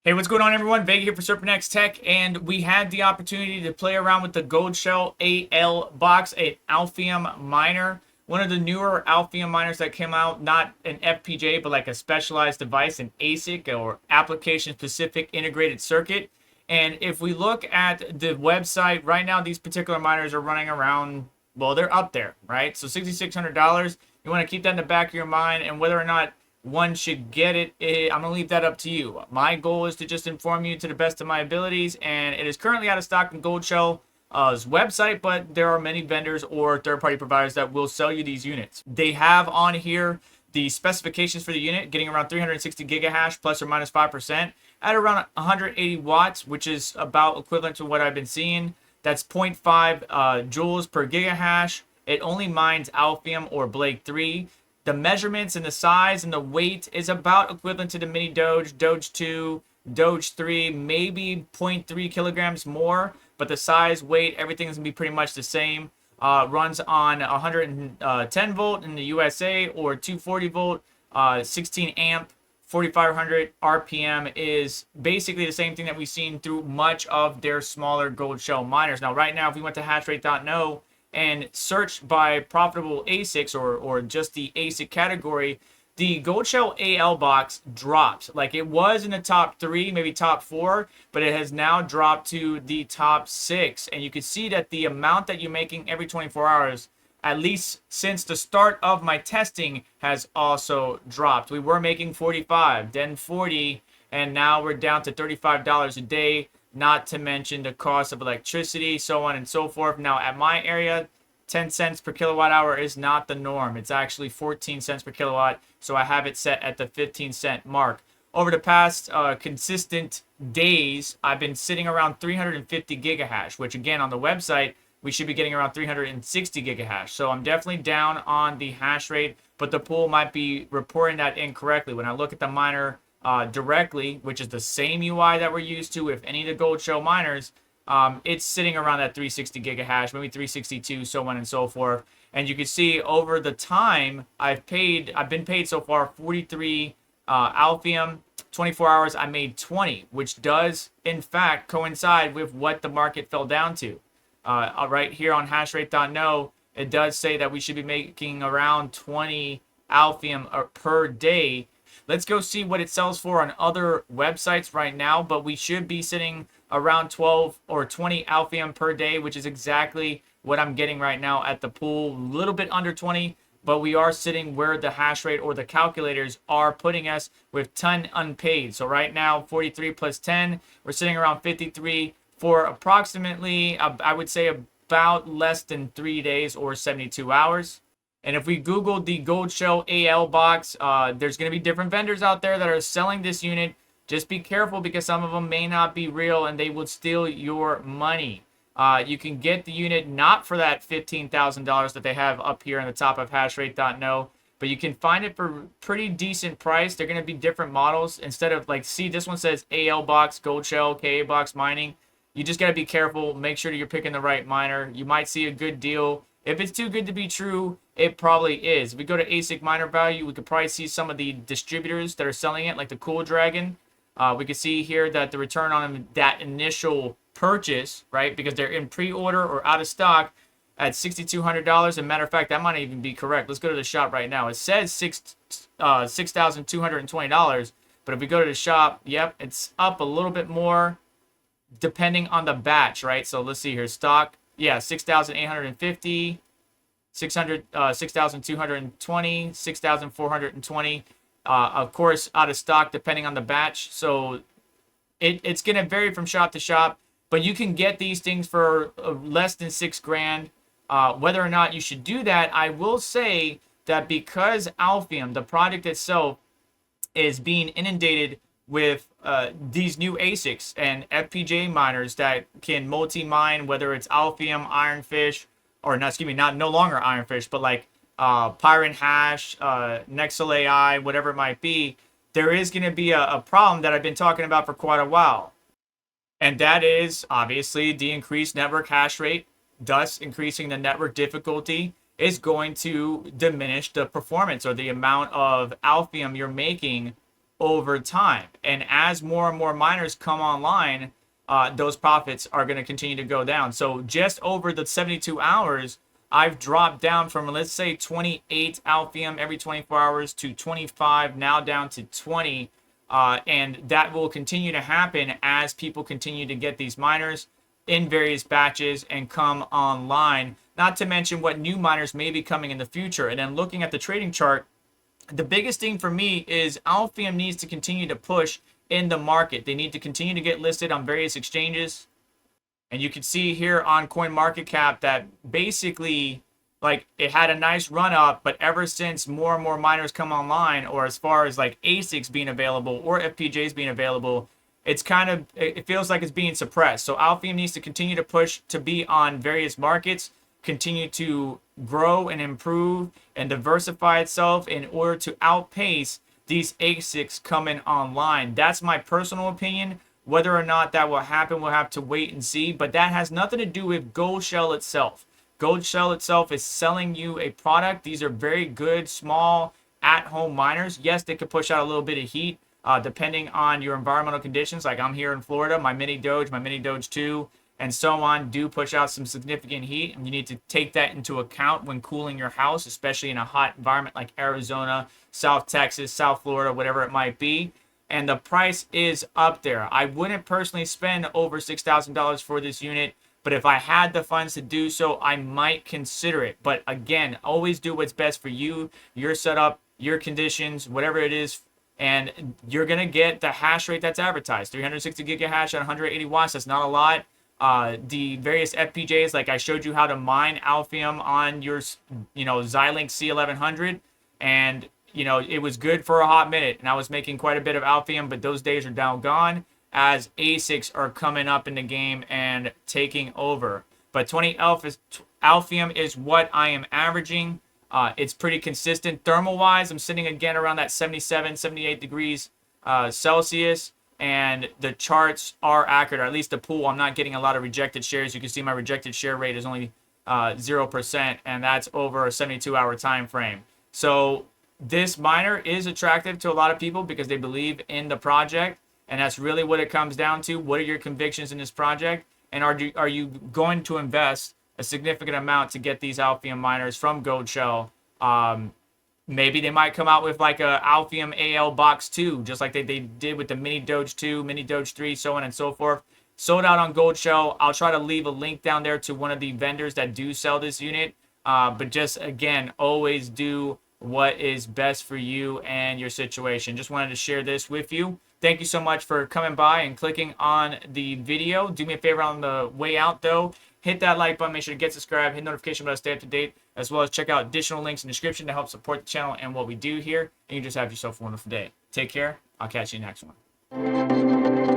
Hey, what's going on, everyone? Vega here for SerpentX Tech, and we had the opportunity to play around with the Goldshell AL-Box, an Alephium miner, one of the newer Alephium miners that came out, not an FPGA, but like a specialized device, an ASIC, or application-specific integrated circuit. And if we look at the website, right now, these particular miners are running around, well, they're up there, right? So $6,600, you want to keep that in the back of your mind, and whether or not one should get it, I'm going to leave that up to you. My goal is to just inform you to the best of my abilities, and it is currently out of stock on Goldshell's website, but there are many vendors or third-party providers that will sell you these units. They have on here the specifications for the unit, getting around 360 gigahash plus or minus 5% at around 180 watts, which is about equivalent to what I've been seeing. That's 0.5 joules per gigahash. It only mines Alephium or Blake 3. The measurements and the size and the weight is about equivalent to the mini Doge, Doge 2, Doge 3, maybe 0.3 kilograms more, but the size, weight, everything is going to be pretty much the same. Runs on 110 volt in the USA or 240 volt, 16 amp, 4500 RPM is basically the same thing that we've seen through much of their smaller Goldshell miners. Now, right now, if we went to hashrate.no, and search by profitable ASICs or just the ASIC category, the Goldshell AL-Box dropped. Like, it was in the top 3, maybe top 4, but it has now dropped to the top 6. And you can see that the amount that you're making every 24 hours, at least since the start of my testing, has also dropped. We were making 45, then 40, and now we're down to $35 a day. Not to mention the cost of electricity, so on and so forth. Now, at my area, 10 cents per kilowatt hour is not the norm. It's actually 14 cents per kilowatt, so I have it set at the 15-cent mark. Over the past consistent days, I've been sitting around 350 gigahash, which, again, on the website, we should be getting around 360 gigahash. So I'm definitely down on the hash rate, but the pool might be reporting that incorrectly. When I look at the miner directly, which is the same UI that we're used to with any of the Goldshell miners, it's sitting around that 360 gigahash, maybe 362, so on and so forth. And you can see over the time I've been paid so far 43 Alephium, 24 hours I made 20, which does in fact coincide with what the market fell down to. Right here on hashrate.no, it does say that we should be making around 20 Alephium per day. Let's go see what it sells for on other websites right now, but we should be sitting around 12 or 20 Alephium per day, which is exactly what I'm getting right now at the pool. A little bit under 20, but we are sitting where the hash rate or the calculators are putting us with ton unpaid. So right now, 43 plus 10, we're sitting around 53 for approximately, I would say, about less than 3 days or 72 hours. And if we Google the Goldshell AL-Box, there's going to be different vendors out there that are selling this unit. Just be careful because some of them may not be real and they will steal your money. You can get the unit not for that $15,000 that they have up here on the top of hashrate.no, but you can find it for pretty decent price. They're going to be different models. Instead of, like, see, this one says AL-Box, Goldshell, KA-Box Mining. You just got to be careful. Make sure that you're picking the right miner. You might see a good deal. If it's too good to be true, it probably is. If we go to ASIC miner value, we could probably see some of the distributors that are selling it, like the Cool Dragon. We can see here that the return on that initial purchase, right, because they're in pre-order or out of stock at $6,200. As a matter of fact, that might even be correct. Let's go to the shop right now. It says $6,220, but if we go to the shop, yep, it's up a little bit more depending on the batch, right? So let's see here. Stock, yeah, 6,850, 6,220, 6,420. Of course, out of stock depending on the batch. So it's going to vary from shop to shop, but you can get these things for less than $6,000. Whether or not you should do that, I will say that because Alephium, the product itself, is being inundated with these new ASICs and FPGA miners that can multi-mine, whether it's Alephium, Ironfish, or not, excuse me, no longer Ironfish, but like Pyron Hash, Nexel AI, whatever it might be, there is going to be a problem that I've been talking about for quite a while. And that is obviously the increased network hash rate, thus increasing the network difficulty, is going to diminish the performance or the amount of Alephium you're making over time. And as more and more miners come online, those profits are going to continue to go down. So just over the 72 hours, I've dropped down from, let's say, 28 Alephium every 24 hours to 25, now down to 20. And that will continue to happen as people continue to get these miners in various batches and come online. Not to mention what new miners may be coming in the future. And then looking at the trading chart, the biggest thing for me is Alephium needs to continue to push in the market. They need to continue to get listed on various exchanges. And you can see here on CoinMarketCap that basically, like, it had a nice run up, but ever since more and more miners come online, or as far as like ASICs being available or FPGAs being available, it feels like it's being suppressed. So Alephium needs to continue to push to be on various markets, continue to grow and improve and diversify itself in order to outpace these ASICs coming online. That's my personal opinion. Whether or not that will happen, we'll have to wait and see. But that has nothing to do with Goldshell itself. Goldshell itself is selling you a product. These are very good, small, at-home miners. Yes, they could push out a little bit of heat depending on your environmental conditions. Like I'm here in Florida, my mini Doge 2, and so on do push out some significant heat. And you need to take that into account when cooling your house, especially in a hot environment like Arizona, South Texas, South Florida, whatever it might be. And the price is up there. I wouldn't personally spend over $6,000 for this unit, but if I had the funds to do so, I might consider it. But again, always do what's best for you, your setup, your conditions, whatever it is, and you're going to get the hash rate that's advertised. 360 gigahash at 180 watts, that's not a lot. The various FPGAs, like I showed you how to mine Alephium on your, Xilinx C1100, and it was good for a hot minute, and I was making quite a bit of Alephium, but those days are now gone as ASICs are coming up in the game and taking over. But 20 Alephium is what I am averaging. It's pretty consistent. Thermal-wise, I'm sitting again around that 77, 78 degrees Celsius, and the charts are accurate, or at least the pool. I'm not getting a lot of rejected shares. You can see my rejected share rate is only 0%, and that's over a 72-hour time frame. So this miner is attractive to a lot of people because they believe in the project, and that's really what it comes down to. What are your convictions in this project, and are you going to invest a significant amount to get these Alephium miners from Goldshell? Maybe they might come out with like a Alephium AL-Box 2, just like they did with the mini Doge 2, mini Doge 3, so on and so forth. Sold out on Goldshell. I'll try to leave a link down there to one of the vendors that do sell this unit. But just, again, always do what is best for you and your situation. Just wanted to share this with you. Thank you so much for coming by and clicking on the video. Do me a favor on the way out, though. Hit that like button. Make sure to get subscribed. Hit notification bell to stay up to date, as well as check out additional links in the description to help support the channel and what we do here. And you just have yourself a wonderful day. Take care. I'll catch you next one.